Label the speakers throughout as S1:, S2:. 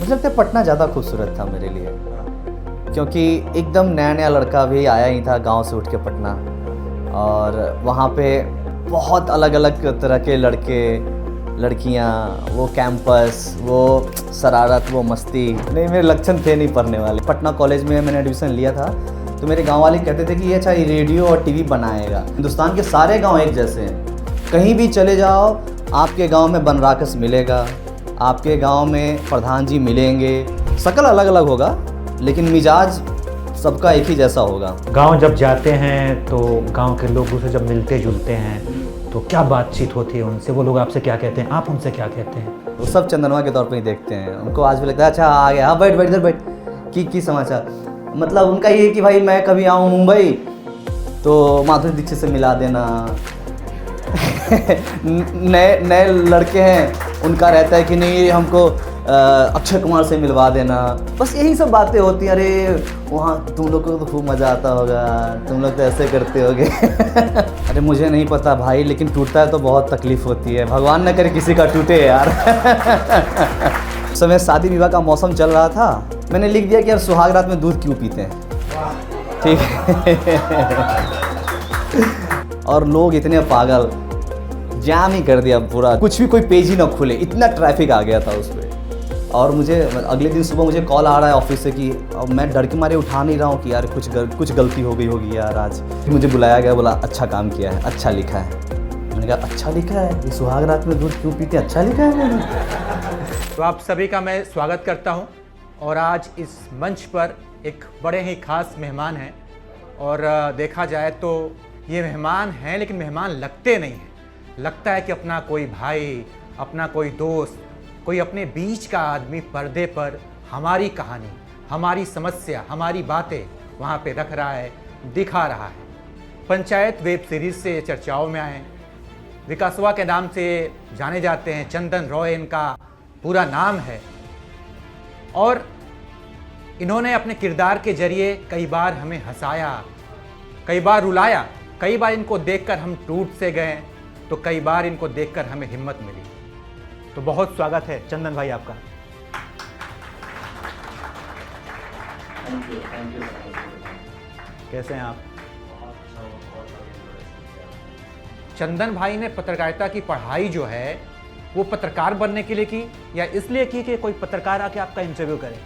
S1: मुझे लगता है पटना ज़्यादा खूबसूरत था मेरे लिए, क्योंकि एकदम नया नया लड़का भी आया ही था गांव से उठ के पटना, और वहाँ पे बहुत अलग अलग तरह के लड़के लड़कियाँ, वो कैंपस, वो शरारत, वो मस्ती। नहीं, मेरे लक्षण थे नहीं पढ़ने वाले। पटना कॉलेज में मैंने एडमिशन लिया था, तो मेरे गांव वाले कहते थे कि ये अच्छा रेडियो और टीवी बनाएगा। हिंदुस्तान के सारे गांव एक जैसे हैं, कहीं भी चले जाओ आपके गांव में बनराकस मिलेगा, आपके गांव में प्रधान जी मिलेंगे। शक्ल अलग अलग होगा लेकिन मिजाज सबका एक ही जैसा होगा।
S2: गांव जब जाते हैं तो गांव के लोगों से जब मिलते जुलते हैं तो क्या बातचीत होती है उनसे? वो लोग आपसे क्या कहते हैं, आप उनसे क्या कहते हैं?
S1: वो सब चंदनवा के तौर पे ही देखते हैं। उनको आज भी लगता है अच्छा आ गया, हाँ बैठ बैठ इधर बैठ, की समाचार। मतलब उनका ये है कि भाई मैं कभी आऊँ मुंबई तो माधुरी दीक्षित से मिला देना। नए नए लड़के हैं, उनका रहता है कि नहीं हमको अक्षय कुमार से मिलवा देना। बस यही सब बातें होती हैं। अरे वहाँ तुम लोग को तो खूब मज़ा आता होगा, तुम लोग तो ऐसे करते होगे। अरे मुझे नहीं पता भाई, लेकिन टूटता है तो बहुत तकलीफ़ होती है। भगवान न करे किसी का टूटे यार। उस समय शादी विवाह का मौसम चल रहा था, मैंने लिख दिया कि यार सुहाग रात में दूध क्यों पीते हैं, ठीक है। और लोग इतने पागल, जाम ही कर दिया पूरा, कुछ भी कोई पेज ही ना खुले, इतना ट्रैफिक आ गया था उस पर। और मुझे अगले दिन सुबह मुझे कॉल आ रहा है ऑफिस से कि अब मैं डर के मारे उठा नहीं रहा हूँ कि यार कुछ गलती हो गई होगी यार आज। मुझे बुलाया गया, बोला अच्छा काम किया है, अच्छा लिखा है। मैंने कहा अच्छा लिखा है, ये सुहाग रात में दूध क्यों पीते, अच्छा लिखा है मैंने।
S3: तो आप सभी का मैं स्वागत करता हूं, और आज इस मंच पर एक बड़े ही खास मेहमान हैं। और देखा जाए तो ये मेहमान हैं लेकिन मेहमान लगते नहीं हैं। लगता है कि अपना कोई भाई, अपना कोई दोस्त, कोई अपने बीच का आदमी पर्दे पर हमारी कहानी, हमारी समस्या, हमारी बातें वहाँ पे रख रहा है, दिखा रहा है। पंचायत वेब सीरीज़ से चर्चाओं में आए, विकासवा के नाम से जाने जाते हैं, चंदन रॉय इनका पूरा नाम है। और इन्होंने अपने किरदार के जरिए कई बार हमें हंसाया, कई बार रुलाया, कई बार इनको देखकर हम टूट से गए, तो कई बार इनको देखकर हमें हिम्मत मिली। तो बहुत स्वागत है चंदन भाई आपका। कैसे हैं आप? चंदन भाई ने पत्रकारिता की पढ़ाई जो है वो पत्रकार बनने के लिए की, या इसलिए की कि कोई पत्रकार आके आपका इंटरव्यू करे?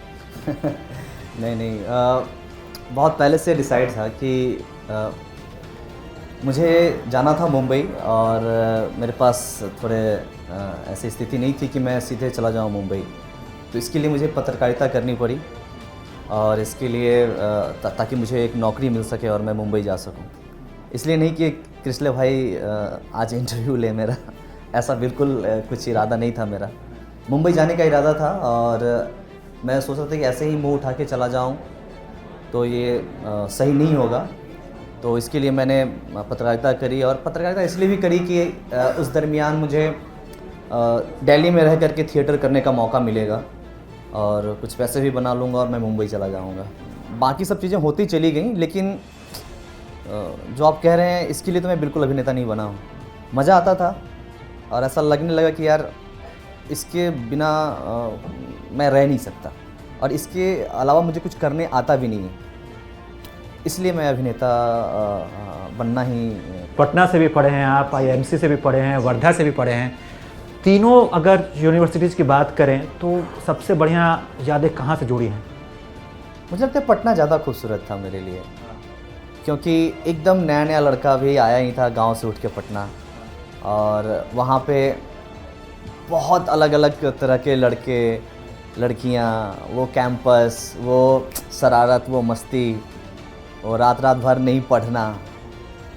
S1: नहीं, बहुत पहले से डिसाइड था कि मुझे जाना था मुंबई, और मेरे पास थोड़े ऐसी स्थिति नहीं थी कि मैं सीधे चला जाऊँ मुंबई। तो इसके लिए मुझे पत्रकारिता करनी पड़ी, और इसके लिए ताकि मुझे एक नौकरी मिल सके और मैं मुंबई जा सकूँ। इसलिए नहीं कि कृष्ण भाई आज इंटरव्यू ले मेरा, ऐसा बिल्कुल कुछ इरादा नहीं था मेरा। मुंबई जाने का इरादा था, और मैं सोच रहा था कि ऐसे ही मुँह उठा के चला जाऊँ तो ये सही नहीं होगा। तो इसके लिए मैंने पत्रकारिता करी, और पत्रकारिता इसलिए भी करी कि उस दरमियान मुझे दिल्ली में रह करके थिएटर करने का मौका मिलेगा, और कुछ पैसे भी बना लूँगा और मैं मुंबई चला जाऊँगा। बाकी सब चीज़ें होती चली गई, लेकिन जो आप कह रहे हैं इसके लिए तो मैं बिल्कुल अभिनेता नहीं बना हूँ। मज़ा आता था, और ऐसा लगने लगा कि यार इसके बिना मैं रह नहीं सकता, और इसके अलावा मुझे कुछ करने आता भी नहीं है। इसलिए मैं अभिनेता बनना ही।
S2: पटना से भी पढ़े हैं आप, IIMC से भी पढ़े हैं, वर्धा से भी पढ़े हैं। तीनों अगर यूनिवर्सिटीज़ की बात करें तो सबसे बढ़िया यादें कहाँ से जुड़ी हैं?
S1: मुझे लगता है पटना ज़्यादा खूबसूरत था मेरे लिए, क्योंकि एकदम नया नया लड़का भी आया ही था गांव से उठ के पटना, और वहाँ पे बहुत अलग अलग तरह के लड़के लड़कियाँ, वो कैंपस, वो शरारत, वो मस्ती, और रात भर नहीं पढ़ना,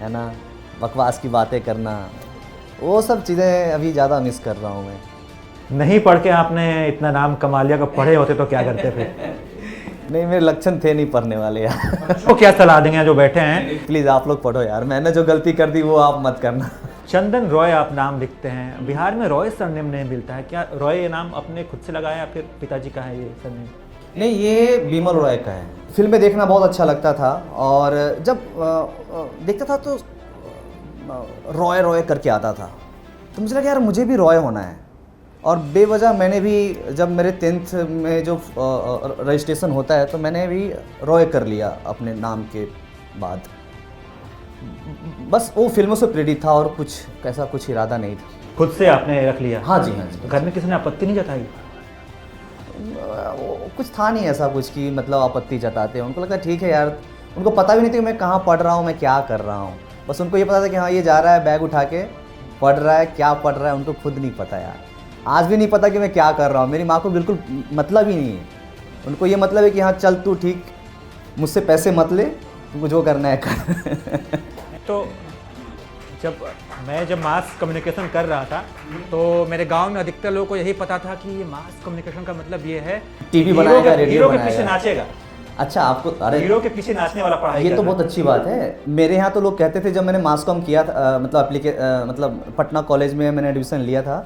S1: है ना, बकवास की बातें करना, वो सब चीज़ें अभी ज़्यादा मिस कर रहा हूँ मैं।
S2: नहीं पढ़ के आपने इतना नाम कमा लिया, अगर पढ़े होते तो क्या करते फिर?
S1: नहीं, मेरे लक्षण थे नहीं पढ़ने वाले यार।
S2: तो क्या सलाह देंगे जो बैठे हैं?
S1: प्लीज़ आप लोग पढ़ो यार, मैंने जो गलती कर दी वो आप मत करना।
S2: चंदन रॉय आप नाम लिखते हैं, बिहार में रॉय सरनेम नहीं मिलता है, क्या रॉय ये नाम अपने खुद से लगाया या फिर पिताजी का है ये सरनेम?
S1: नहीं, ये बिमल रॉय का है। फिल्में देखना बहुत अच्छा लगता था, और जब देखता था तो रॉय रॉय करके आता था, तो मुझे लगा यार मुझे भी रॉय होना है। और बेवजह मैंने भी जब मेरे 10th में जो रजिस्ट्रेशन होता है तो मैंने भी रॉय कर लिया अपने नाम के बाद। बस वो फिल्मों से प्रेरित था और कुछ ऐसा कुछ इरादा नहीं था।
S2: खुद से आपने रख लिया?
S1: हाँ जी, हाँ जी।
S2: घर में किसी ने आपत्ति नहीं जताई?
S1: कुछ था नहीं ऐसा कुछ कि मतलब आपत्ति जताते हैं। उनको लगता है ठीक है यार, उनको पता भी नहीं था कि मैं कहाँ पढ़ रहा हूँ, मैं क्या कर रहा हूँ। बस उनको ये पता था कि हाँ ये जा रहा है बैग उठा के पढ़ रहा है, क्या पढ़ रहा है उनको खुद नहीं पता यार। आज भी नहीं पता कि मैं क्या कर रहा हूँ। मेरी माँ को बिल्कुल मतलब ही नहीं है। उनको ये मतलब है कि हाँ चल तू ठीक, मुझसे पैसे मत ले, तुमको जो करना है कर।
S3: तो जब मास कम्युनिकेशन कर रहा था तो मेरे गांव में अधिकतर लोगों को यही पता था कि ये मास कम्युनिकेशन का मतलब ये है
S1: टीवी बनाएगा, रेडियो
S2: हीरो के
S1: बनाएगा।
S2: पीछे नाचेगा।
S1: अच्छा आपको, अरे
S2: हीरो के पीछे नाचने वाला पढ़ाई
S1: ये तो
S2: करना।
S1: बहुत अच्छी बात है। मेरे यहाँ तो लोग कहते थे जब मैंने मास कॉम किया था, मतलब पटना कॉलेज में मैंने एडमिशन लिया था,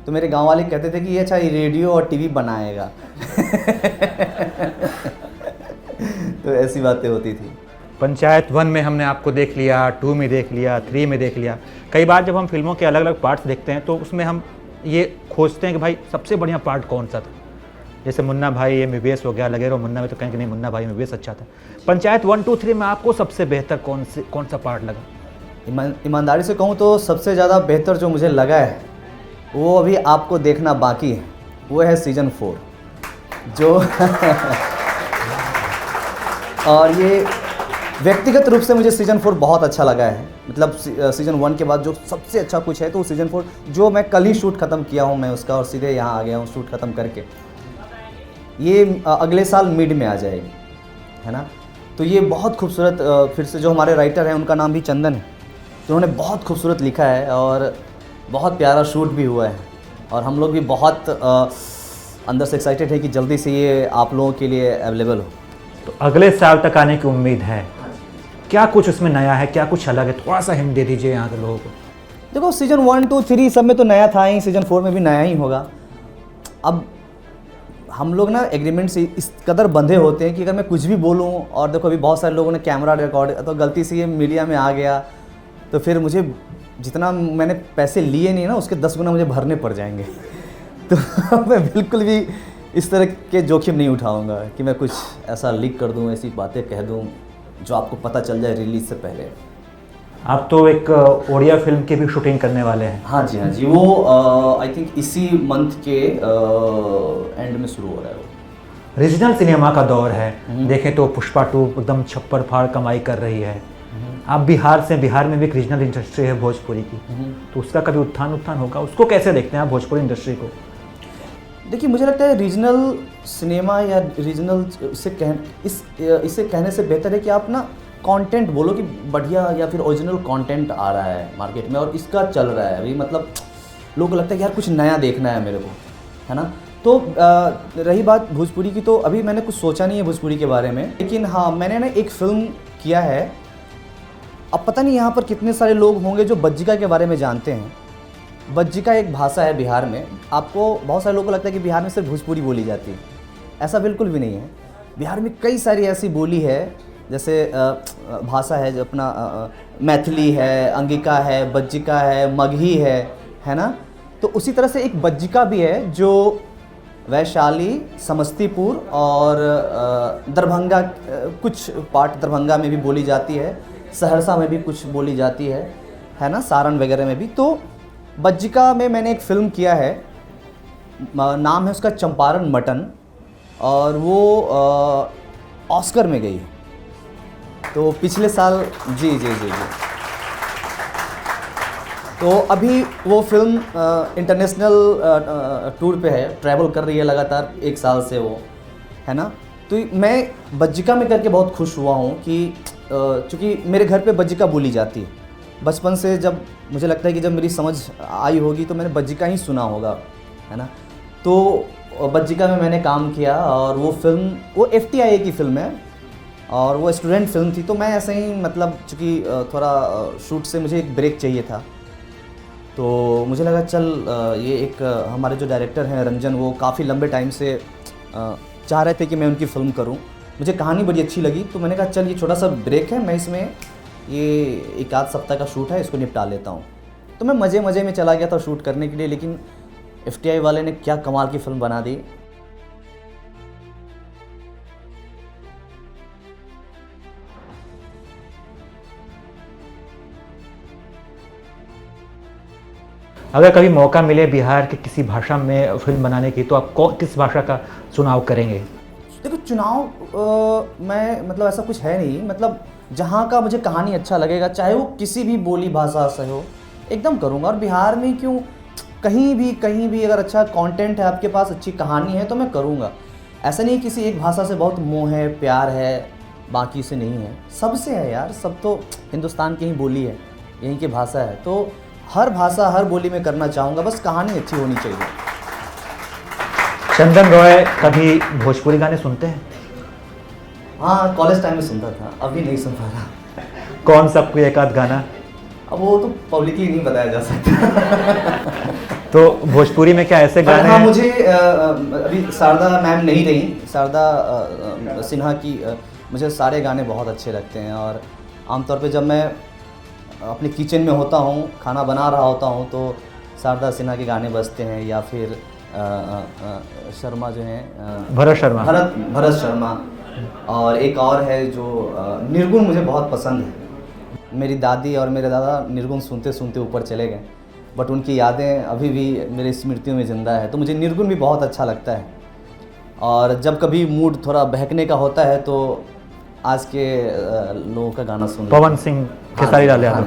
S1: तो मेरे गांव वाले कहते थे कि ये अच्छा ये रेडियो और टीवी बनाएगा। तो ऐसी बातें होती थी।
S3: पंचायत 1 में हमने आपको देख लिया, 2 में देख लिया, 3 में देख लिया। कई बार जब हम फिल्मों के अलग अलग पार्ट्स देखते हैं तो उसमें हम ये खोजते हैं कि भाई सबसे बढ़िया पार्ट कौन सा था। जैसे मुन्ना भाई MBBS हो गया, लगे रहो मुन्ना में, तो कहेंगे नहीं मुन्ना भाई MBBS अच्छा था। पंचायत 1, 2, 3 में आपको सबसे बेहतर कौन सा पार्ट लगा?
S1: ईमानदारी से कहूँ तो सबसे ज़्यादा बेहतर जो मुझे लगा है वो अभी आपको देखना बाकी है, वो है सीज़न 4 जो और ये व्यक्तिगत रूप से मुझे सीज़न 4 बहुत अच्छा लगा है। मतलब सीज़न 1 के बाद जो सबसे अच्छा कुछ है तो सीज़न 4, जो मैं कल ही शूट ख़त्म किया हूँ मैं उसका और सीधे यहाँ आ गया हूँ शूट ख़त्म करके। ये अगले साल मिड में आ जाएगी, है ना। तो ये बहुत खूबसूरत, फिर से जो हमारे राइटर हैं उनका नाम भी चंदन है, तो उन्होंने बहुत खूबसूरत लिखा है और बहुत प्यारा शूट भी हुआ है। और हम लोग भी बहुत अंदर से एक्साइटेड है कि जल्दी से ये आप लोगों के लिए अवेलेबल हो।
S2: तो अगले साल तक आने की उम्मीद है। क्या कुछ उसमें नया है, क्या कुछ अलग है? थोड़ा सा हिंट दे दीजिए यहाँ के लोगों को।
S1: देखो सीज़न 1, 2, 3 सब में तो नया था ही, सीज़न 4 में भी नया ही होगा। अब हम लोग ना एग्रीमेंट से इस कदर बंधे होते हैं कि अगर मैं कुछ भी बोलूँ, और देखो अभी बहुत सारे लोगों ने कैमरा रिकॉर्ड, तो गलती से ये मीडिया में आ गया तो फिर मुझे जितना मैंने पैसे लिए नहीं ना उसके 10 गुना मुझे भरने पड़ जाएंगे। तो मैं बिल्कुल भी इस तरह के जोखिम नहीं उठाऊंगा कि मैं कुछ ऐसा लीक कर दूं, ऐसी बातें कह दूं जो आपको पता चल जाए रिलीज से पहले।
S2: आप तो एक ओडिया फिल्म की भी शूटिंग करने वाले हैं।
S1: हाँ जी, हाँ जी, वो आई थिंक इसी मंथ के एंड में शुरू हो रहा है वो।
S2: रीजनल सिनेमा का दौर है, देखें तो पुष्पा 2 एकदम छप्पर फाड़ कमाई कर रही है। आप बिहार से, बिहार में भी एक रीजनल इंडस्ट्री है भोजपुरी की, तो उसका कभी उत्थान होगा? उसको कैसे देखते हैं आप भोजपुरी इंडस्ट्री को?
S1: देखिए मुझे लगता है रीजनल सिनेमा या रीजनल इसे कहने से बेहतर है कि आप ना कंटेंट बोलो कि बढ़िया या फिर ओरिजिनल कंटेंट आ रहा है मार्केट में और इसका चल रहा है अभी। मतलब लोगों को लगता है कि यार कुछ नया देखना है मेरे को, है ना। तो रही बात भोजपुरी की, तो अभी मैंने कुछ सोचा नहीं है भोजपुरी के बारे में, लेकिन हाँ मैंने ना एक फ़िल्म किया है। अब पता नहीं यहाँ पर कितने सारे लोग होंगे जो बज्जिका के बारे में जानते हैं। बज्जिका एक भाषा है बिहार में। आपको बहुत सारे लोगों को लगता है कि बिहार में सिर्फ भोजपुरी बोली जाती है, ऐसा बिल्कुल भी नहीं है। बिहार में कई सारी ऐसी बोली है, जैसे भाषा है जो अपना मैथिली है, अंगिका है, बज्जिका है, मगही है ना। तो उसी तरह से एक बज्जिका भी है जो वैशाली, समस्तीपुर और दरभंगा, कुछ पार्ट दरभंगा में भी बोली जाती है, सहरसा में भी कुछ बोली जाती है ना, सारण वगैरह में भी। तो बज्जिका में मैंने एक फ़िल्म किया है, नाम है उसका चंपारण मटन, और वो ऑस्कर में गई है। तो पिछले साल जी। तो अभी वो फिल्म इंटरनेशनल टूर पे है, ट्रैवल कर रही है लगातार 1 साल से वो, है ना। तो मैं बज्जिका में करके बहुत खुश हुआ हूँ कि चूँकि मेरे घर पे बज्जिका बोली जाती है। बचपन से जब मुझे लगता है कि जब मेरी समझ आई होगी तो मैंने बज्जिका ही सुना होगा, है ना। तो बज्जिका में मैंने काम किया और वो फिल्म, वो FTIA की फ़िल्म है और वो स्टूडेंट फिल्म थी। तो मैं ऐसे ही मतलब चूँकि थोड़ा शूट से मुझे एक ब्रेक चाहिए था, तो मुझे लगा चल ये एक हमारे जो डायरेक्टर हैं रंजन, वो काफ़ी लंबे टाइम से चाह रहे थे कि मैं उनकी फ़िल्म करूं। मुझे कहानी बड़ी अच्छी लगी, तो मैंने कहा चल ये छोटा सा ब्रेक है, मैं इसमें ये 1 आध सप्ताह का शूट है, इसको निपटा लेता हूं। तो मैं मज़े में चला गया था शूट करने के लिए, लेकिन FTI वाले ने क्या कमाल की फिल्म बना दी।
S2: अगर कभी मौका मिले बिहार के किसी भाषा में फिल्म बनाने की, तो आप किस भाषा का चुनाव करेंगे?
S1: देखो चुनाव मैं मतलब ऐसा कुछ है नहीं, मतलब जहाँ का मुझे कहानी अच्छा लगेगा, चाहे वो किसी भी बोली भाषा से हो, एकदम करूँगा। और बिहार में क्यों, कहीं भी अगर अच्छा कंटेंट है आपके पास, अच्छी कहानी है तो मैं करूँगा। ऐसा नहीं किसी एक भाषा से बहुत मोह है, प्यार है, बाकी से नहीं है, सबसे है यार। सब तो हिंदुस्तान की ही बोली है, यहीं की भाषा है, तो हर भाषा हर बोली में करना चाहूँगा, बस कहानी अच्छी होनी चाहिए।
S2: चंदन रॉय कभी भोजपुरी गाने सुनते हैं?
S1: हाँ, कॉलेज टाइम में सुनता था, अभी नहीं सुन पा रहा।
S2: कौन सा कोई एक आध गाना?
S1: अब वो तो पब्लिकली नहीं बताया जा सकता।
S2: तो भोजपुरी में क्या ऐसे गाने
S1: हाँ,
S2: हैं?
S1: मुझे अभी शारदा मैम नहीं रही, शारदा सिन्हा की मुझे सारे गाने बहुत अच्छे लगते हैं। और आमतौर पे जब मैं अपने किचन में होता हूँ, खाना बना रहा होता हूँ, तो शारदा सिन्हा के गाने बजते हैं, या फिर शर्मा जो हैं, भरत शर्मा। और एक और है जो निर्गुण, मुझे बहुत पसंद है। मेरी दादी और मेरे दादा निर्गुण सुनते सुनते ऊपर चले गए, बट उनकी यादें अभी भी मेरी स्मृतियों में ज़िंदा है, तो मुझे निर्गुण भी बहुत अच्छा लगता है। और जब कभी मूड थोड़ा बहकने का होता है तो आज के लोगों का गाना सुन,
S2: पवन सिंह, खेसारी लाल यादव।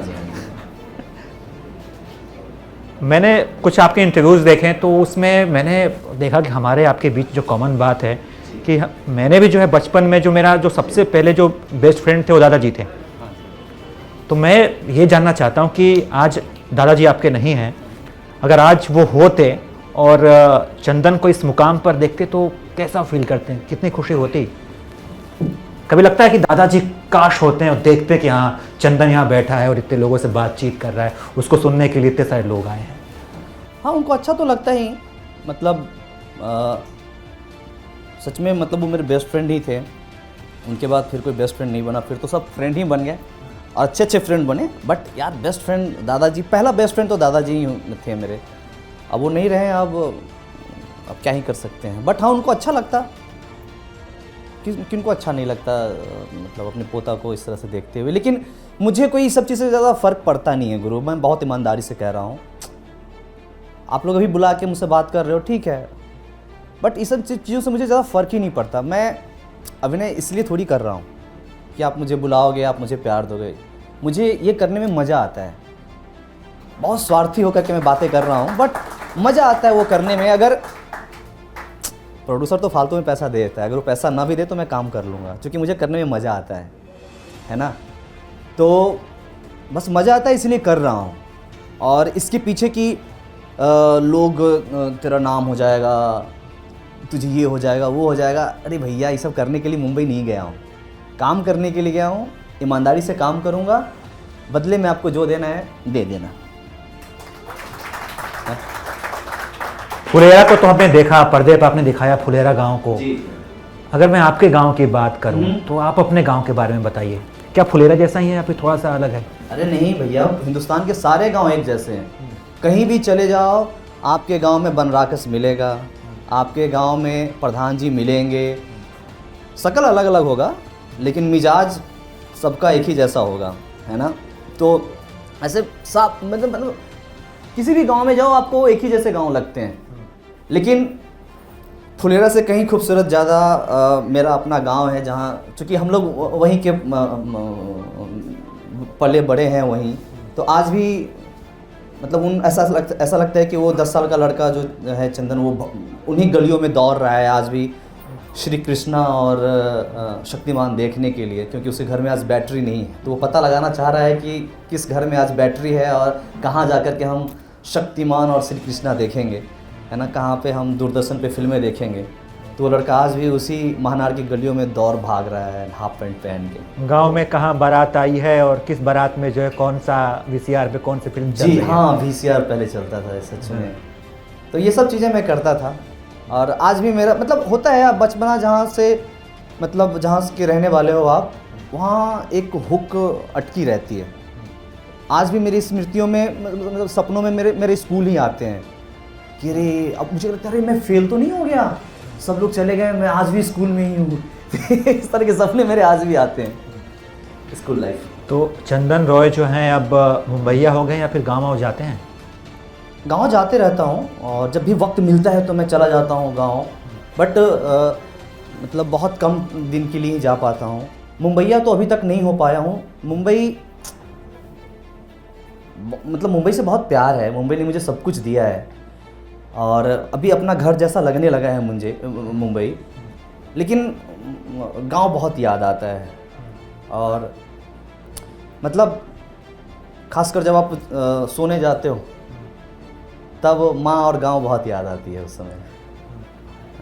S2: मैंने कुछ आपके इंटरव्यूज़ देखे तो उसमें मैंने देखा कि हमारे आपके बीच जो कॉमन बात है कि मैंने भी जो है बचपन में जो मेरा जो सबसे पहले जो बेस्ट फ्रेंड थे वो दादाजी थे। तो मैं ये जानना चाहता हूँ कि आज दादाजी आपके नहीं हैं, अगर आज वो होते और चंदन को इस मुकाम पर देखते तो कैसा फील करते हैं, कितनी खुशी होती? कभी लगता है कि दादाजी काश होते हैं और देखते हैं कि हाँ चंदन यहाँ बैठा है और इतने लोगों से बातचीत कर रहा है, उसको सुनने के लिए इतने सारे लोग आए हैं?
S1: हाँ, उनको अच्छा तो लगता ही, मतलब सच में, मतलब वो मेरे बेस्ट फ्रेंड ही थे। उनके बाद फिर कोई बेस्ट फ्रेंड नहीं बना, फिर तो सब फ्रेंड ही बन गए और अच्छे अच्छे फ्रेंड बने। बट यार बेस्ट फ्रेंड दादाजी, पहला बेस्ट फ्रेंड तो दादाजी ही थे मेरे। अब वो नहीं रहे, अब क्या ही कर सकते हैं। बट हाँ, उनको अच्छा लगता, किनको अच्छा नहीं लगता, मतलब अपने पोता को इस तरह से देखते हुए। लेकिन मुझे कोई सब चीज़ से ज़्यादा फ़र्क पड़ता नहीं है गुरु, मैं बहुत ईमानदारी से कह रहा हूँ। आप लोग अभी बुला के मुझसे बात कर रहे हो, ठीक है, बट इस सब चीज़ों से मुझे ज़्यादा फ़र्क ही नहीं पड़ता। मैं अभिनय इसलिए थोड़ी कर रहा हूँ कि आप मुझे बुलाओगे, आप मुझे प्यार दोगे। मुझे ये करने में मज़ा आता है। बहुत स्वार्थी होकर के मैं बातें कर रहा हूँ, बट मज़ा आता है वो करने में। अगर प्रोड्यूसर तो फालतू में पैसा दे देता है, अगर वो पैसा ना भी दे तो मैं काम कर लूँगा, क्योंकि मुझे करने में मज़ा आता है ना। तो बस मज़ा आता है इसलिए कर रहा हूँ। और इसके पीछे की लोग तेरा नाम हो जाएगा, तुझे ये हो जाएगा, वो हो जाएगा, अरे भैया ये सब करने के लिए मुंबई नहीं गया हूँ, काम करने के लिए गया हूँ। ईमानदारी से काम करूँगा, बदले में आपको जो देना है दे देना।
S2: फुलेरा को तो आपने देखा, पर्दे पर आपने दिखाया फुलेरा गांव को।
S1: जी।
S2: अगर मैं आपके गांव की बात करूं तो आप अपने गांव के बारे में बताइए, क्या फुलेरा जैसा ही है या फिर थोड़ा सा अलग है?
S1: अरे नहीं भैया, हिंदुस्तान के सारे गांव एक जैसे हैं। कहीं भी चले जाओ, आपके गांव में बनराकस मिलेगा, आपके गांव में प्रधान जी मिलेंगे। शकल अलग अलग होगा लेकिन मिजाज सबका एक ही जैसा होगा, है ना। तो ऐसे साफ, मतलब किसी भी गांव में जाओ आपको एक ही जैसे गांव लगते हैं। लेकिन फुलेरा से कहीं खूबसूरत ज़्यादा मेरा अपना गांव है, जहाँ चूँकि हम लोग वहीं के पले बड़े हैं वहीं। तो आज भी मतलब ऐसा लगता है कि वो 10 साल का लड़का जो है चंदन, वो उन्हीं गलियों में दौड़ रहा है आज भी श्री कृष्णा और शक्तिमान देखने के लिए, क्योंकि उसके घर में आज बैटरी नहीं है। तो वो पता लगाना चाह रहा है कि किस घर में आज बैटरी है और कहाँ जाकर के हम शक्तिमान और श्री कृष्णा देखेंगे, है ना, कहाँ पे हम दूरदर्शन पे फिल्में देखेंगे। तो वो लड़का आज भी उसी महानार की गलियों में दौड़ भाग रहा है हाफ पैंट पहन के।
S2: गांव में कहाँ बारात आई है और किस बारात में जो है कौन सा VCR पे कौन सी फिल्म चल रही है?
S1: हाँ, VCR पहले चलता था सच में। तो ये सब चीज़ें मैं करता था और आज भी मेरा मतलब होता है। आप बचपना जहाँ से मतलब जहाँ के रहने वाले हो आप, वहाँ एक हुक अटकी रहती है। आज भी मेरी स्मृतियों में, मतलब सपनों में मेरे स्कूल ही आते हैं। कि अरे अब मुझे लगता है अरे मैं फेल तो नहीं हो गया, सब लोग चले गए, मैं आज भी स्कूल में ही हूँ। इस तरह के सपने मेरे आज भी आते हैं स्कूल लाइफ।
S2: तो चंदन रॉय जो हैं अब मुंबईया हो गए या फिर गाँव जाते हैं?
S1: गांव जाते रहता हूँ और जब भी वक्त मिलता है तो मैं चला जाता हूँ गांव, बट मतलब बहुत कम दिन के लिए ही जा पाता हूँ। मुंबईया तो अभी तक नहीं हो पाया हूँ। मुंबई से बहुत प्यार है, मुंबई ने मुझे सब कुछ दिया है और अभी अपना घर जैसा लगने लगा है मुझे मुंबई, लेकिन गांव बहुत याद आता है। और मतलब खासकर जब आप सोने जाते हो तब माँ और गांव बहुत याद आती है उस समय।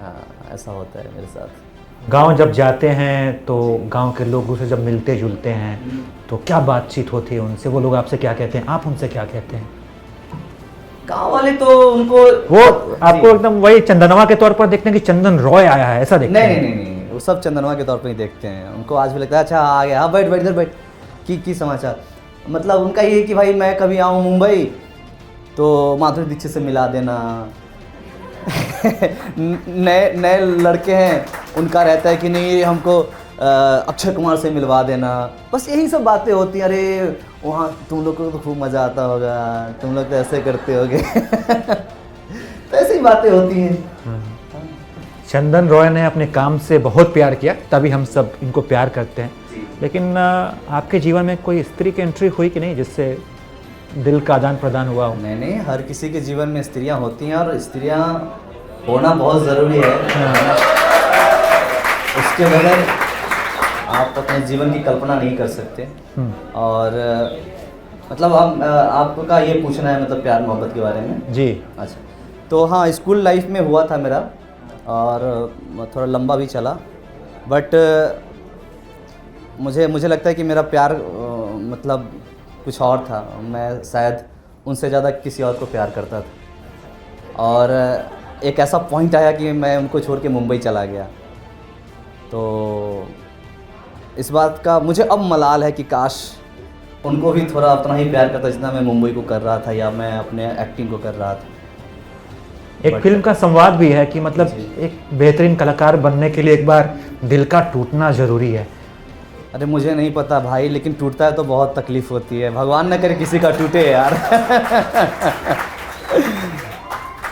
S1: हाँ, ऐसा होता है मेरे साथ।
S2: गांव जब जाते हैं तो गांव के लोगों से जब मिलते जुलते हैं तो क्या बातचीत होती है उनसे? वो लोग आपसे क्या कहते हैं, आप उनसे क्या कहते हैं?
S1: गांव वाले तो उनको
S2: वो आपको एकदम वही चंदनवा के तौर पर देखते हैं कि चंदन रॉय आया है, ऐसा देखते हैं?
S1: नहीं, वो सब चंदनवा के तौर पर ही देखते हैं। उनको आज भी लगता है अच्छा आ गया, हाँ बैठ बैठ इधर बैठ, की समाचार। मतलब उनका ये है कि भाई मैं कभी आऊँ मुंबई तो माधुरी दीक्षित से मिला देना। नए लड़के हैं, उनका रहता है कि नहीं हमको अक्षय कुमार से मिलवा देना। बस यही सब बातें होती हैं। अरे वहाँ तुम लोग को तो खूब मज़ा आता होगा, तुम लोग तो ऐसे करते होगे। तो ऐसी ही बातें होती हैं।
S2: चंदन रॉय ने अपने काम से बहुत प्यार किया, तभी हम सब इनको प्यार करते हैं। लेकिन आपके जीवन में कोई स्त्री की एंट्री हुई कि नहीं जिससे दिल का आदान प्रदान हुआ हो?
S1: नहीं, हर किसी के जीवन में स्त्रियां होती हैं और स्त्रियां होना बहुत ज़रूरी है। उसके बगैर आप अपने जीवन की कल्पना नहीं कर सकते। और मतलब आपका ये पूछना है मतलब प्यार मोहब्बत के बारे में?
S2: जी।
S1: अच्छा, तो हाँ स्कूल लाइफ में हुआ था मेरा और थोड़ा लंबा भी चला, बट मुझे लगता है कि मेरा प्यार मतलब कुछ और था। मैं शायद उनसे ज़्यादा किसी और को प्यार करता था और एक ऐसा पॉइंट आया कि मैं उनको छोड़ के मुंबई चला गया। तो इस बात का मुझे अब मलाल है कि काश उनको भी थोड़ा उतना ही प्यार करता जितना मैं मुंबई को कर रहा था या मैं अपने एक्टिंग को कर रहा था।
S2: एक फिल्म का संवाद भी है कि मतलब एक बेहतरीन कलाकार बनने के लिए एक बार दिल का टूटना ज़रूरी है।
S1: अरे मुझे नहीं पता भाई, लेकिन टूटता है तो बहुत तकलीफ होती है। भगवान न करे किसी का टूटे यार।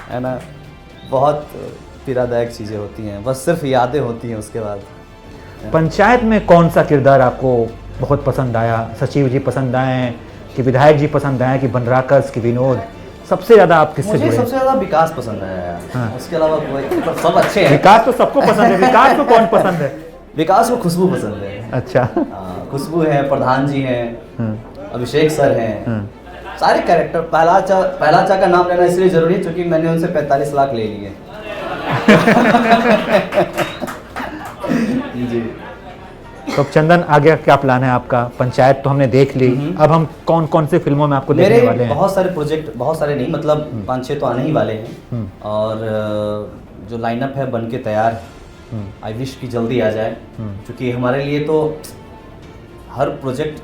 S1: है ना, बहुत पीड़ादायक चीज़ें होती हैं, बस सिर्फ यादें होती हैं उसके बाद।
S2: पंचायत में कौन सा किरदार आपको बहुत पसंद आया? सचिव जी पसंद आए कि विधायक जी पसंद आए कि बनराकस की विनोद? सबसे ज़्यादा आप किससे
S1: मुझे
S2: जुड़े?
S1: सबसे ज़्यादा विकास पसंद आया यार।
S2: हाँ।
S1: उसके अलावा कोई सब अच्छे हैं।
S2: विकास तो सबको पसंद है, विकास को कौन पसंद है?
S1: विकास को खुशबू पसंद है।
S2: अच्छा।
S1: खुशबू है, प्रधान जी हैं, अभिषेक सर हैं, सारे कैरेक्टर। पहला चा का नाम लेना इसलिए जरूरी है क्योंकि मैंने उनसे 45 लाख ले लिए। जी।
S2: तो चंदन आगे क्या प्लान है आपका? पंचायत तो हमने देख ली, अब हम कौन कौन से फिल्मों में आपको देखने वाले हैं?
S1: बहुत सारे प्रोजेक्ट, बहुत सारे नहीं मतलब 5-6 तो आने ही वाले हैं और जो लाइनअप है बन के तैयार है। आई विश कि जल्दी आ जाए क्योंकि हमारे लिए तो हर प्रोजेक्ट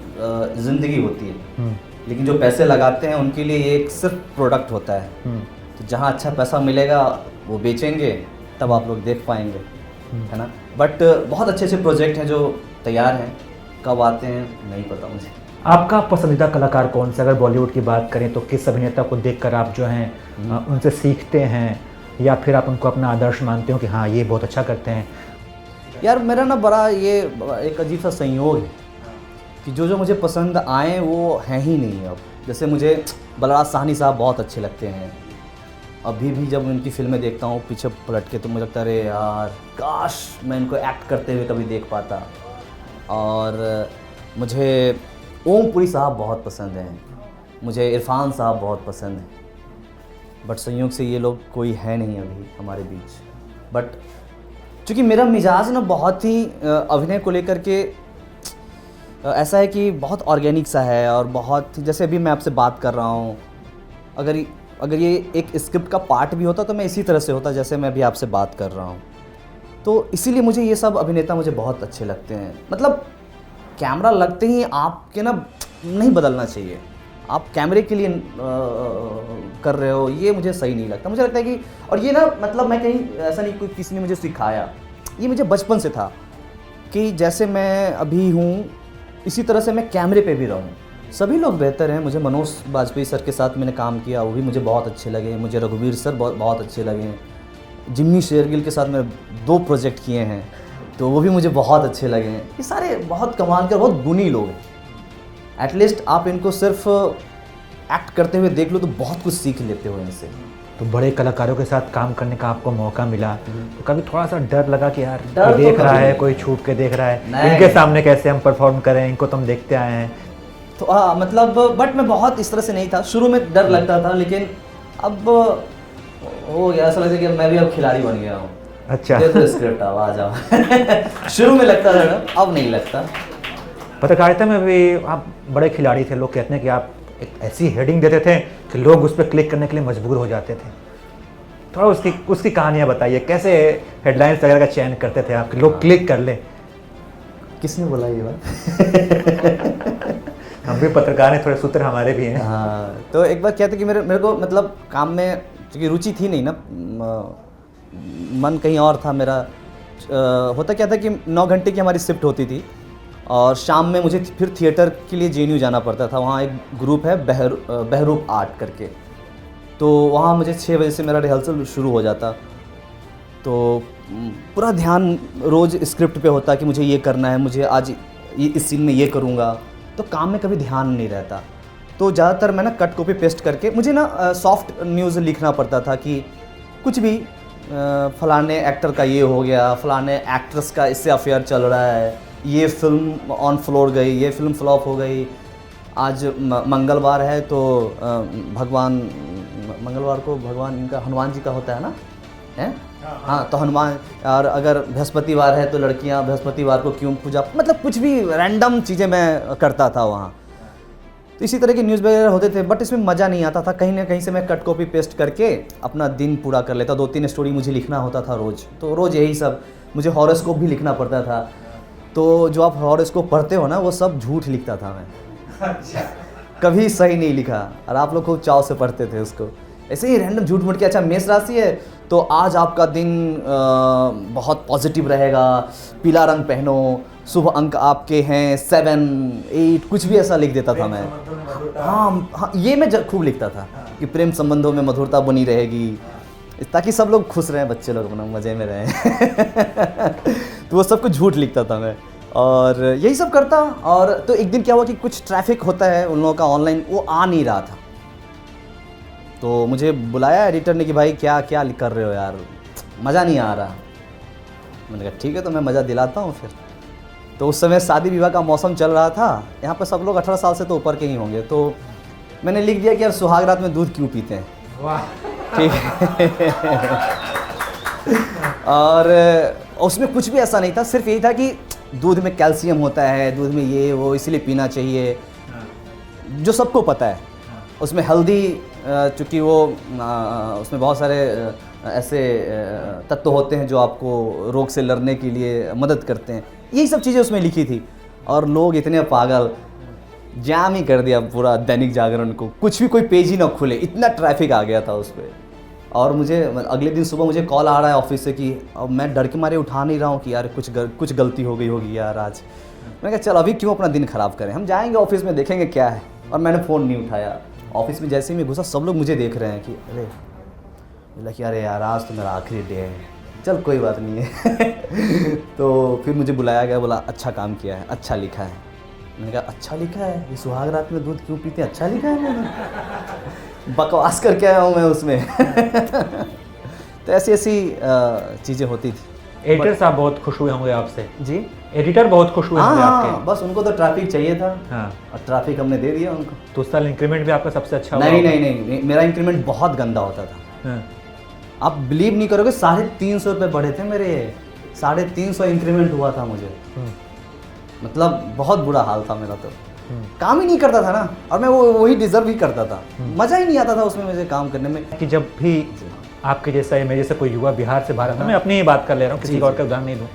S1: ज़िंदगी होती है, लेकिन जो पैसे लगाते हैं उनके लिए ये एक सिर्फ प्रोडक्ट होता है। तो जहाँ अच्छा पैसा मिलेगा वो बेचेंगे, तब आप लोग देख पाएंगे, है ना। बट बहुत अच्छे अच्छे प्रोजेक्ट हैं जो तैयार हैं, कब आते हैं नहीं पता मुझे।
S2: आपका पसंदीदा कलाकार कौन सा? अगर बॉलीवुड की बात करें तो किस अभिनेता को देखकर आप जो हैं उनसे सीखते हैं या फिर आप उनको अपना आदर्श मानते हो कि हाँ ये बहुत अच्छा करते हैं?
S1: यार मेरा ना बड़ा ये एक अजीब सा संयोग है कि जो मुझे पसंद आए वो हैं ही नहीं अब। जैसे मुझे बलराज साहनी साहब बहुत अच्छे लगते हैं, अभी भी जब उनकी फिल्में देखता हूँ पीछे पलट के तो मुझे लगता है अरे यार काश मैं इनको एक्ट करते हुए कभी देख पाता। और मुझे ओमपुरी साहब बहुत पसंद हैं, मुझे इरफान साहब बहुत पसंद हैं, बट संयोग से ये लोग कोई है नहीं अभी हमारे बीच। बट चूँकि मेरा मिजाज ना बहुत ही अभिनय को लेकर के ऐसा है कि बहुत ऑर्गेनिक सा है और बहुत, जैसे अभी मैं आपसे बात कर रहा हूँ, अगर ये एक स्क्रिप्ट का पार्ट भी होता तो मैं इसी तरह से होता जैसे मैं अभी आपसे बात कर रहा हूँ। तो इसीलिए मुझे ये सब अभिनेता मुझे बहुत अच्छे लगते हैं। मतलब कैमरा लगते ही आपके ना नहीं बदलना चाहिए, आप कैमरे के लिए कर रहे हो, ये मुझे सही नहीं लगता। मुझे लगता है कि, और ये ना मतलब मैं कहीं ऐसा नहीं कोई किसी ने मुझे सिखाया, ये मुझे बचपन से था कि जैसे मैं अभी हूँ इसी तरह से मैं कैमरे पे भी रहूँ। सभी लोग बेहतर हैं, मुझे मनोज बाजपेयी सर के साथ मैंने काम किया, वो भी मुझे बहुत अच्छे लगे, मुझे रघुवीर सर बहुत अच्छे लगे, जिम्मी शेरगिल के साथ मैंने 2 प्रोजेक्ट किए हैं तो वो भी मुझे बहुत अच्छे लगे। ये सारे बहुत कमाल के, बहुत गुणी लोग हैं। एटलीस्ट आप इनको सिर्फ एक्ट करते हुए देख लो तो बहुत कुछ सीख लेते हो इनसे।
S2: तो बड़े कलाकारों के साथ काम करने का आपको मौका मिला, तो कभी थोड़ा सा डर लगा कि यार
S1: डर
S2: कोई
S1: तो
S2: देख रहा
S1: कभी
S2: है,
S1: नहीं।
S2: कोई छूप के देख रहा है,
S1: नहीं।
S2: इनके सामने कैसे हम परफॉर्म करें, इनको तो हम देखते आए हैं।
S1: तो हाँ मतलब, बट मैं बहुत इस तरह से नहीं था, शुरू में डर लगता था, लेकिन अब हो गया, ऐसा लगता है कि मैं भी अब खिलाड़ी बन गया हूँ।
S2: अच्छा।
S1: दे दो स्क्रिप्ट, अब आ जाओ। शुरू में लगता था डर, अब नहीं लगता।
S2: पत्रकारिता में भी आप बड़े खिलाड़ी थे, लोग कहते हैं कि आप एक ऐसी हेडिंग देते थे कि लोग उस पर क्लिक करने के लिए मजबूर हो जाते थे। थोड़ा उसकी कहानियाँ बताइए, कैसे हेडलाइंस वगैरह का चयन करते थे आप कि लोग क्लिक कर ले।
S1: किसने बोला ये बात?
S2: हम भी पत्रकार हैं, थोड़े सूत्र हमारे भी हैं।
S1: हाँ, तो एक बार क्या था कि मेरे को मतलब काम में क्योंकि रुचि थी नहीं ना, मन कहीं और था मेरा। होता क्या था कि 9 घंटे की हमारी शिफ्ट होती थी और शाम में मुझे फिर थिएटर के लिए JNU जाना पड़ता था। वहाँ एक ग्रुप है बहरूप आर्ट करके, तो वहाँ मुझे 6 बजे से मेरा रिहर्सल शुरू हो जाता। तो पूरा ध्यान रोज़ स्क्रिप्ट पे होता कि मुझे ये करना है, मुझे आज इस सीन में ये करूँगा, तो काम में कभी ध्यान नहीं रहता। तो ज़्यादातर मैं ना कट कॉपी पेस्ट करके, मुझे ना सॉफ्ट न्यूज़ लिखना पड़ता था कि कुछ भी फलाने एक्टर का ये हो गया, फलाने एक्ट्रेस का इससे अफेयर चल रहा है, ये फिल्म ऑन फ्लोर गई, ये फिल्म फ्लॉप हो गई, आज मंगलवार है तो मंगलवार को भगवान इनका हनुमान जी का होता है ना, हैं? हाँ, तो हनुमान, और अगर बृहस्पतिवार है तो लड़कियां बृहस्पतिवार को क्यों पूजा, मतलब कुछ भी रैंडम चीज़ें मैं करता था वहाँ। तो इसी तरह के न्यूज़ वगैरह होते थे, बट इसमें मज़ा नहीं आता था। कहीं ना कहीं से मैं कट कॉपी पेस्ट करके अपना दिन पूरा कर लेता। 2-3 स्टोरी मुझे लिखना होता था रोज़, तो रोज़ यही सब। मुझे हॉरोस्कोप भी लिखना पड़ता था, तो जो आप हॉरोस्कोप पढ़ते हो ना वो सब झूठ लिखता था मैं। अच्छा। कभी सही नहीं लिखा, और आप लोग खूब चाव से पढ़ते थे उसको, ऐसे ही रैंडम झूठ मूठ के। अच्छा, मेष राशि है तो आज आपका दिन बहुत पॉजिटिव रहेगा, पीला रंग पहनो, शुभ अंक आपके हैं 7, 8, कुछ भी ऐसा लिख देता था मैं। हाँ, ये मैं खूब लिखता था कि प्रेम संबंधों में मधुरता बनी रहेगी, ताकि सब लोग खुश रहें, बच्चे लोग अपना मज़े में रहें। तो वो सब कुछ झूठ लिखता था मैं, और यही सब करता। और तो एक दिन क्या हुआ कि कुछ ट्रैफिक होता है उन लोगों का ऑनलाइन, वो आ नहीं रहा था। तो मुझे बुलाया एडिटर ने कि भाई क्या क्या कर रहे हो यार, मज़ा नहीं आ रहा। मैंने कहा ठीक है, तो मैं मज़ा दिलाता हूँ फिर। तो उस समय शादी विवाह का मौसम चल रहा था, यहाँ पर सब लोग 18 साल से तो ऊपर के ही होंगे। तो मैंने लिख दिया कि यार सुहाग रात में दूध क्यों पीते हैं।
S3: वाह,
S1: ठीक है। और उसमें कुछ भी ऐसा नहीं था, सिर्फ यही था कि दूध में कैल्शियम होता है, दूध में ये वो, इसलिए पीना चाहिए, जो सबको पता है। उसमें हल्दी, चूँकि वो उसमें बहुत सारे ऐसे तत्व होते हैं जो आपको रोग से लड़ने के लिए मदद करते हैं, यही सब चीज़ें उसमें लिखी थी। और लोग इतने पागल, जाम ही कर दिया पूरा दैनिक जागरण को, कुछ भी कोई पेज ही ना खुले, इतना ट्रैफिक आ गया था उस पर। और मुझे अगले दिन सुबह मुझे कॉल आ रहा है ऑफिस से कि अब मैं डर के मारे उठा नहीं रहा हूँ कि यार कुछ गलती हो गई होगी यार आज। मैंने कहा चल अभी क्यों अपना दिन ख़राब करें, हम जाएंगे ऑफिस में देखेंगे क्या है। और मैंने फ़ोन नहीं उठाया। ऑफिस में जैसे ही मैं घुसा सब लोग मुझे देख रहे हैं कि अरे, बोला कि अरे यार आज तो मेरा आखिरी डे है, चल कोई बात नहीं है। तो फिर मुझे बुलाया गया, बोला अच्छा काम किया है, अच्छा लिखा है। मैंने कहा अच्छा लिखा है, ये सुहाग रात में दूध क्यों पीते हैं, अच्छा लिखा है मैंने, बकवास करके आया हूँ मैं उसमें। तो ऐसी ऐसी चीज़ें होती थी।
S2: एडिटर साहब बहुत खुश हुए होंगे आपसे जी,
S1: एडिटर
S2: एडिटर बहुत खुश हुए होंगे आपके।
S1: बस उनको तो ट्रैफिक चाहिए था।
S2: हाँ,
S1: और ट्रैफिक हमने दे दिया उनको।
S2: तो उस साल इंक्रीमेंट भी आपका सबसे अच्छा हुआ?
S1: नहीं, मेरा इंक्रीमेंट बहुत गंदा होता था।
S2: हाँ।
S1: आप बिलीव नहीं करोगे, 350 रुपये बढ़े थे मेरे, 350 इंक्रीमेंट हुआ था मुझे। मतलब बहुत बुरा हाल था मेरा। तो काम ही नहीं करता था ना, और मैं वही डिजर्व ही करता था। मज़ा ही नहीं आता था उसमें मुझे काम करने में।
S2: कि जब भी आपके जैसा या मेरे जैसा कोई युवा बिहार से बाहर आता है, मैं अपनी ही बात कर ले रहा हूँ, किसी और का उदाहरण नहीं दूँ,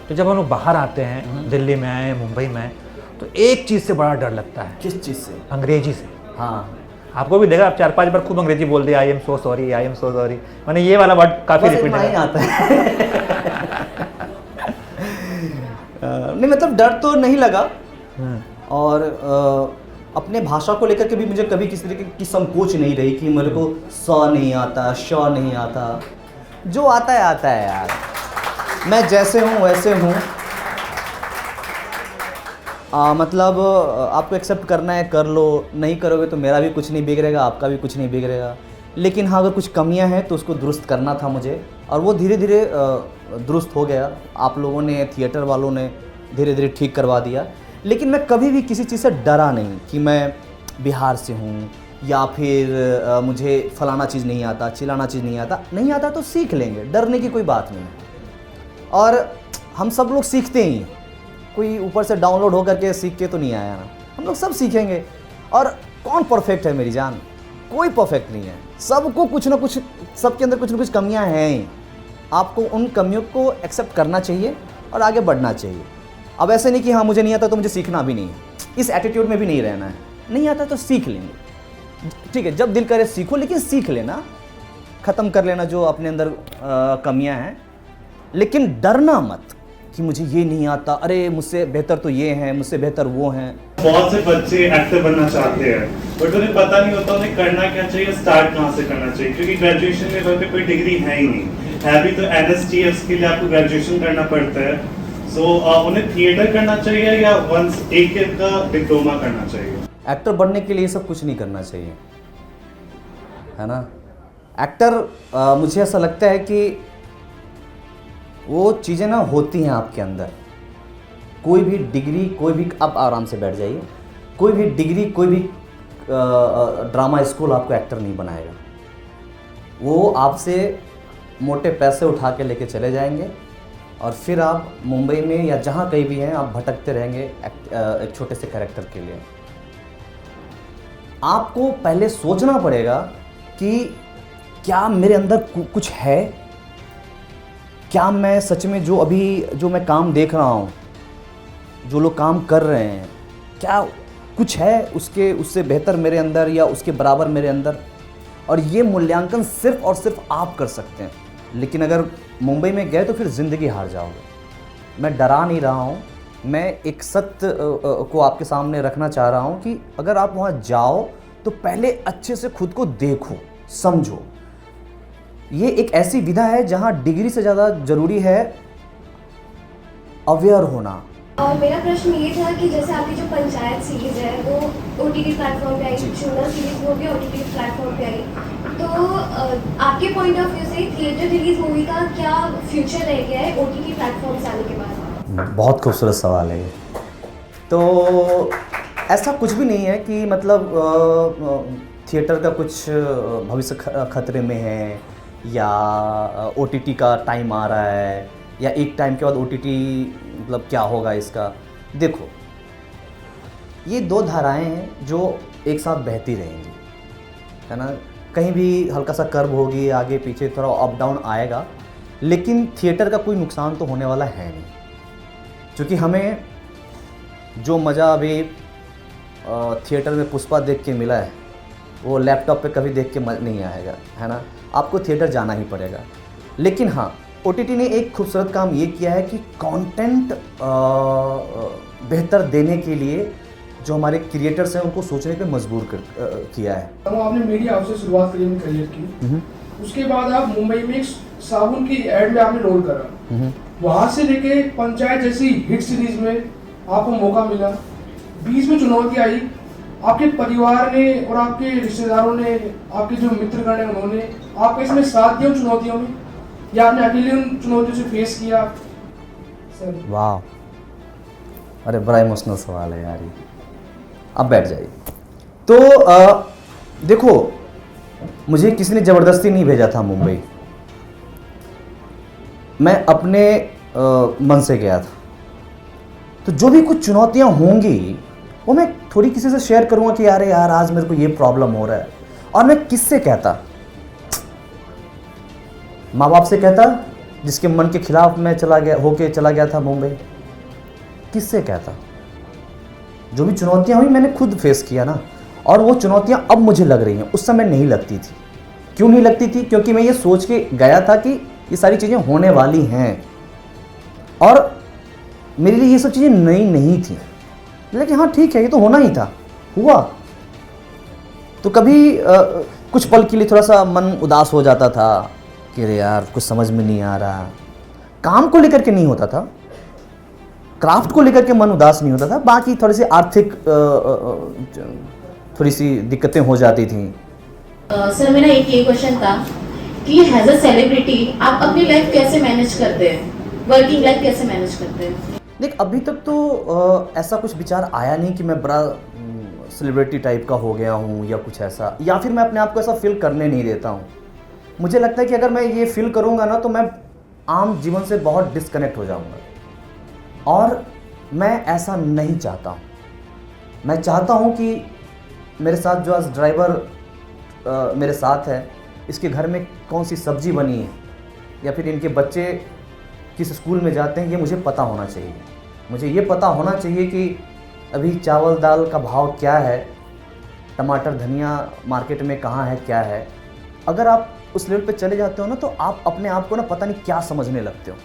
S2: तो जब हम लोग बाहर आते हैं, दिल्ली में आए, मुंबई में आए, तो एक चीज़ से बड़ा डर लगता है।
S1: किस चीज़ से?
S2: अंग्रेजी से।
S1: हाँ,
S2: आपको भी देखा, आप 4-5 बार खूब अंग्रेजी बोल दिया, I am so sorry, I am so sorry, मैंने ये वाला वर्ड काफ़ी
S1: बस
S2: रिपीट
S1: इतना ही
S2: है।
S1: आता है। नहीं मतलब डर तो नहीं लगा, और अपने भाषा को लेकर के भी मुझे कभी किसी तरीके की संकोच नहीं रही कि मेरे को स नहीं आता, श नहीं आता। जो आता है यार, मैं जैसे हूँ वैसे हूँ। मतलब आपको एक्सेप्ट करना है कर लो, नहीं करोगे तो मेरा भी कुछ नहीं बिगड़ेगा, आपका भी कुछ नहीं बिगड़ेगा। लेकिन हाँ, अगर कुछ कमियां हैं तो उसको दुरुस्त करना था मुझे, और वो धीरे धीरे दुरुस्त हो गया। आप लोगों ने, थिएटर वालों ने धीरे धीरे ठीक करवा दिया। लेकिन मैं कभी भी किसी चीज़ से डरा नहीं कि मैं बिहार से हूँ या फिर मुझे फलाना चीज़ नहीं आता, चिलाना चीज़ नहीं आता तो सीख लेंगे, डरने की कोई बात नहीं है। और हम सब लोग सीखते ही, कोई ऊपर से डाउनलोड हो करके सीख के तो नहीं आया ना, हम लोग सब सीखेंगे। और कौन परफेक्ट है मेरी जान, कोई परफेक्ट नहीं है, सबको कुछ ना कुछ, सबके अंदर कुछ ना कुछ कमियां हैं ही। आपको उन कमियों को एक्सेप्ट करना चाहिए और आगे बढ़ना चाहिए। अब ऐसे नहीं कि हाँ मुझे नहीं आता तो मुझे सीखना भी नहीं है, इस एटीट्यूड में भी नहीं रहना है। नहीं आता तो सीख लेंगे, ठीक है, जब दिल करे सीखो, लेकिन सीख लेना, ख़त्म कर लेना जो अपने अंदर कमियां हैं। लेकिन डरना मत कि मुझे ये नहीं आता, अरे मुझसे बेहतर तो ये हैं, मुझसे बेहतर वो हैं।
S4: बहुत से बच्चे एक्टर बनना चाहते हैं, बट उन्हें पता नहीं होता उन्हें करना क्या चाहिए, स्टार्ट कहाँ से करना चाहिए, क्योंकि ग्रेजुएशन लेवल पे कोई डिग्री है ही नहीं है। भी तो NSTF के लिए आपको ग्रेजुएशन करना पड़ता है। सो उन्हें थिएटर करना चाहिए या वंस एक ईयर का डिप्लोमा करना चाहिए?
S1: एक्टर बनने के लिए सब कुछ नहीं करना चाहिए, है ना। एक्टर मुझे ऐसा लगता है कि वो चीज़ें ना होती हैं आपके अंदर। कोई भी डिग्री, कोई भी, आप आराम से बैठ जाइए, कोई भी डिग्री, कोई भी ड्रामा स्कूल आपको एक्टर नहीं बनाएगा। वो आपसे मोटे पैसे उठा के लेके चले जाएंगे और फिर आप मुंबई में या जहाँ कहीं भी हैं आप भटकते रहेंगे एक छोटे से कैरेक्टर के लिए। आपको पहले सोचना पड़ेगा कि क्या मेरे अंदर कुछ है, क्या मैं सच में जो मैं काम देख रहा हूँ, जो लोग काम कर रहे हैं, क्या कुछ है उससे बेहतर मेरे अंदर या उसके बराबर मेरे अंदर। और ये मूल्यांकन सिर्फ और सिर्फ आप कर सकते हैं। लेकिन अगर मुंबई में गए तो फिर ज़िंदगी हार जाओगे। मैं डरा नहीं रहा हूँ, मैं एक सत्य को आपके सामने रखना चाह रहा हूँ कि अगर आप वहाँ जाओ तो पहले अच्छे से खुद को देखो, समझो। ये एक ऐसी विधा है जहाँ डिग्री से ज़्यादा ज़रूरी है अवेयर होना।
S5: और मेरा प्रश्न ये था कि जैसे आपकी जो पंचायत सीरीज है वो OTT प्लेटफॉर्म पे आई, चूना सीरीज वो भी OTT प्लेटफॉर्म पे आई, तो आपके पॉइंट ऑफ व्यू से थिएटर रिलीज मूवी का क्या फ्यूचर रह गया है OTT प्लेटफॉर्म से आने के बाद?
S1: बहुत खूबसूरत सवाल है ये। तो ऐसा कुछ भी नहीं है कि मतलब थिएटर का कुछ भविष्य खतरे में है या OTT का टाइम आ रहा है या एक टाइम के बाद OTT मतलब क्या होगा इसका। देखो, ये दो धाराएं हैं जो एक साथ बहती रहेंगी, है ना। कहीं भी हल्का सा कर्व होगी, आगे पीछे थोड़ा अप डाउन आएगा, लेकिन थिएटर का कोई नुकसान तो होने वाला है नहीं। क्योंकि हमें जो मज़ा अभी थिएटर में पुष्पा देख के मिला है वो लैपटॉप पे कभी देख के नहीं आएगा, है ना। आपको थिएटर जाना ही पड़ेगा। लेकिन हाँ, OTT ने एक खूबसूरत काम ये किया है कि कंटेंट बेहतर देने के लिए जो हमारे क्रिएटर्स हैं उनको सोचने पे मजबूर किया है।
S6: तो आपने मीडिया हाउस से शुरुआत करी अपने करियर की, उसके बाद आप मुंबई में एक साबुन की एड में आपने रोल करा, वहां से लेके पंचायत जैसी हिट सीरीज में आपको मौका मिला। बीच में चुनौती आई, आपके परिवार ने और आपके रिश्तेदारों ने, आपके जो मित्रगण हैं उन्होंने आपको इसमें साथ दिया चुनौतियों में, या आपने अकेले उन चुनौतियों से फेस किया? सर
S1: वाह, अरे बड़ा इमोशनल सवाल है यार ये। अब बैठ जाइए। तो देखो, मुझे किसी ने ज़बरदस्ती नहीं भेजा था मुंबई, मैं अपने मन से गया था। तो जो भी कुछ चुनौतियां होंगी वो मैं थोड़ी किसी से शेयर करूंगा कि यार आज मेरे को ये प्रॉब्लम हो रहा है। और मैं किससे कहता? माँ बाप से कहता, जिसके मन के खिलाफ मैं चला गया था मुंबई। किससे कहता? जो भी चुनौतियां हुई मैंने खुद फेस किया ना। और वो चुनौतियाँ अब मुझे लग रही हैं, उस समय नहीं लगती थी। क्यों नहीं लगती थी? क्योंकि मैं ये सोच के गया था कि ये सारी चीज़ें होने वाली हैं और मेरे लिए ये सब चीज़ें नई नहीं थी। लेकिन हाँ ठीक है, ये तो होना ही था, हुआ। तो कभी कुछ पल के लिए थोड़ा सा मन उदास हो जाता था कि अरे यार कुछ समझ में नहीं आ रहा। काम को लेकर के नहीं होता था, क्राफ्ट को लेकर के मन उदास नहीं होता था, बाकी थोड़ी सी आर्थिक थोड़ी सी दिक्कतें हो जाती थी।
S7: सर मेरा एक ये क्वेश्चन था कि एज अ सेलिब्रिटी आप अपनी लाइफ कैसे मैनेज करते हैं, वर्किंग लाइफ कैसे मैनेज करते हैं?
S1: देख अभी तक तो ऐसा कुछ विचार आया नहीं कि मैं बड़ा सेलिब्रिटी टाइप का हो गया हूँ या कुछ ऐसा, या फिर मैं अपने आप को ऐसा फील करने नहीं देता हूँ। मुझे लगता है कि अगर मैं ये फील करूँगा ना तो मैं आम जीवन से बहुत डिस्कनेक्ट हो जाऊँगा और मैं ऐसा नहीं चाहता हूँ। मैं चाहता हूँ कि मेरे साथ जो आज ड्राइवर मेरे साथ है, इसके घर में कौन सी सब्जी बनी है या फिर इनके बच्चे किस स्कूल में जाते हैं, ये मुझे पता होना चाहिए। मुझे ये पता होना चाहिए कि अभी चावल दाल का भाव क्या है, टमाटर धनिया मार्केट में कहाँ है, क्या है। अगर आप उस लेवल पे चले जाते हो ना तो आप अपने आप को ना पता नहीं क्या समझने लगते हो।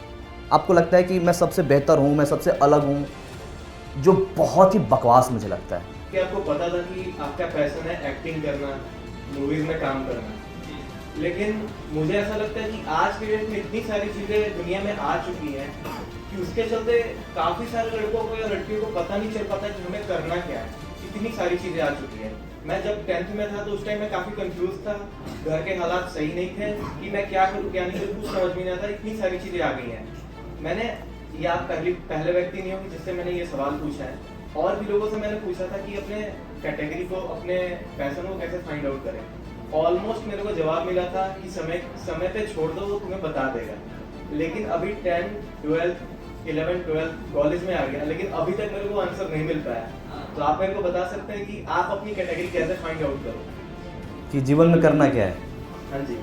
S1: आपको लगता है कि मैं सबसे बेहतर हूँ, मैं सबसे अलग हूँ, जो बहुत ही बकवास मुझे लगता है।
S8: कि आपको पता था कि आपका पैशन है एक्टिंग करना, मूवीज में काम करना, लेकिन मुझे ऐसा लगता है कि आज के डेट में इतनी सारी चीज़ें दुनिया में आ चुकी हैं कि उसके चलते काफ़ी सारे लड़कों को या लड़कियों को पता नहीं चल पाता कि हमें करना क्या है। इतनी सारी चीज़ें आ चुकी हैं। मैं जब 10th में था तो उस टाइम मैं काफ़ी कंफ्यूज था, घर के हालात सही नहीं थे कि मैं क्या करूँ क्या नहीं करूँ, कुछ समझ में नहीं आता। इतनी सारी चीज़ें आ गई हैं। मैंने या आप पहले व्यक्ति नहीं हो कि जिससे मैंने ये सवाल पूछा है, और भी लोगों से मैंने पूछा था कि अपने कैटेगरी को, अपने पैशन को कैसे फाइंड आउट करें। ऑलमोस्ट मेरे को जवाब मिला था कि समय पे छोड़ दो, वो तुम्हें बता देगा। लेकिन अभी 10, 12, 11, 12 कॉलेज में आ गया, लेकिन अभी तक मेरे को आंसर नहीं मिल पाया। तो आप मेरे को बता सकते हैं कि आप अपनी कैटेगरी कैसे फाइंड आउट करो
S1: कि जीवन में करना क्या है?
S8: हाँ जी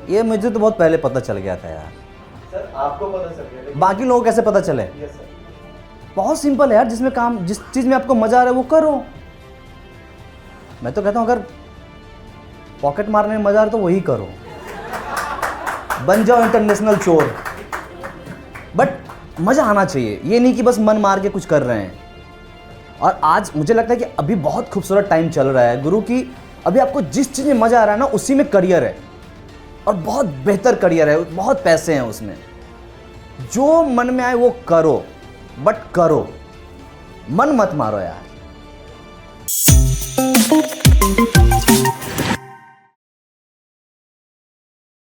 S1: ये मुझे तो बहुत पहले पता चल गया था यार।
S8: सर, आपको पता चल गया, लेकिन
S1: बाकी लोगों को कैसे पता चले?
S8: Yes sir.
S1: बहुत सिंपल है यार, जिस चीज़ में आपको मज़ा आ रहा है वो करो। मैं तो कहता हूँ अगर पॉकेट मारने में मज़ा आ रहा है तो वही करो, बन जाओ इंटरनेशनल चोर। बट मज़ा आना चाहिए, ये नहीं कि बस मन मार के कुछ कर रहे हैं। और आज मुझे लगता है कि अभी बहुत खूबसूरत टाइम चल रहा है गुरु, की अभी आपको जिस चीज़ में मज़ा आ रहा है ना उसी में करियर है, और बहुत बेहतर करियर है, बहुत पैसे हैं उसमें। जो मन में आए वो करो, बट करो, मन मत मारो यार।